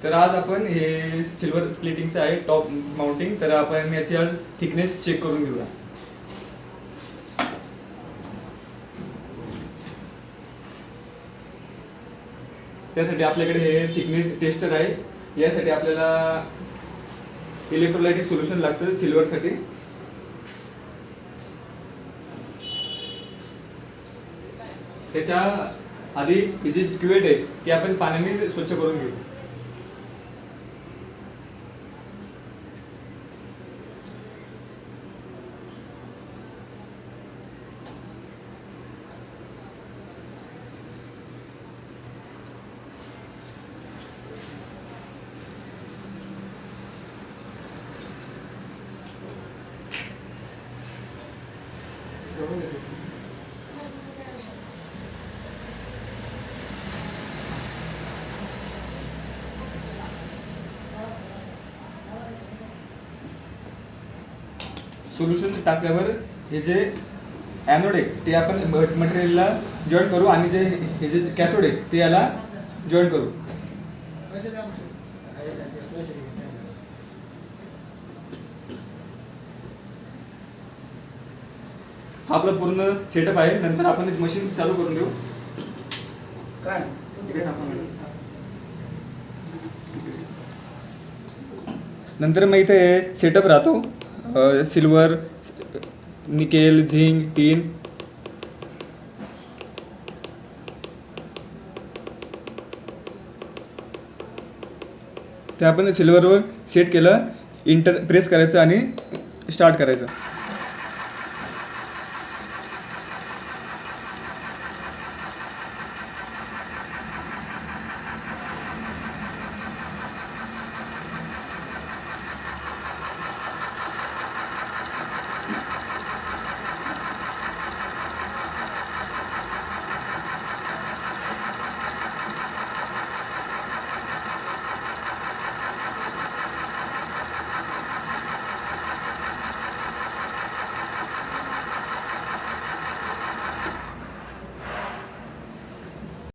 तर आज आपण हे सिल्वर प्लेटिंगचं आहे टॉप माउंटिंग. तर आपण याची आज थिकनेस चेक करून घेऊया. त्यासाठी आपल्याकडे हे थिकनेस टेस्टर आहे. यासाठी आपल्याला इलेक्ट्रोलाइटिक सोल्युशन लागतं सिल्वरसाठी. त्याच्या आधी ही जी क्युवेट आहे ती आपण पाण्याने स्वच्छ करून घेऊ. सोल्युशन टाकल्यावर हे जे ॲनोड आहे ते आपण मटेरियलला जॉईन करू आणि जे हे जे कॅथोड आहे ते याला जॉईन करू. हा आपला पूर्ण सेटअप आहे. नंतर आपण मशीन चालू करून देऊ. काय नंतर मग इथे सेटअप राहतो सिल्वर, निकेल, झिंक, टीन. ते आपण सिल्वरवर सेट केलं. इंटर प्रेस करायचं आणि स्टार्ट करायचं.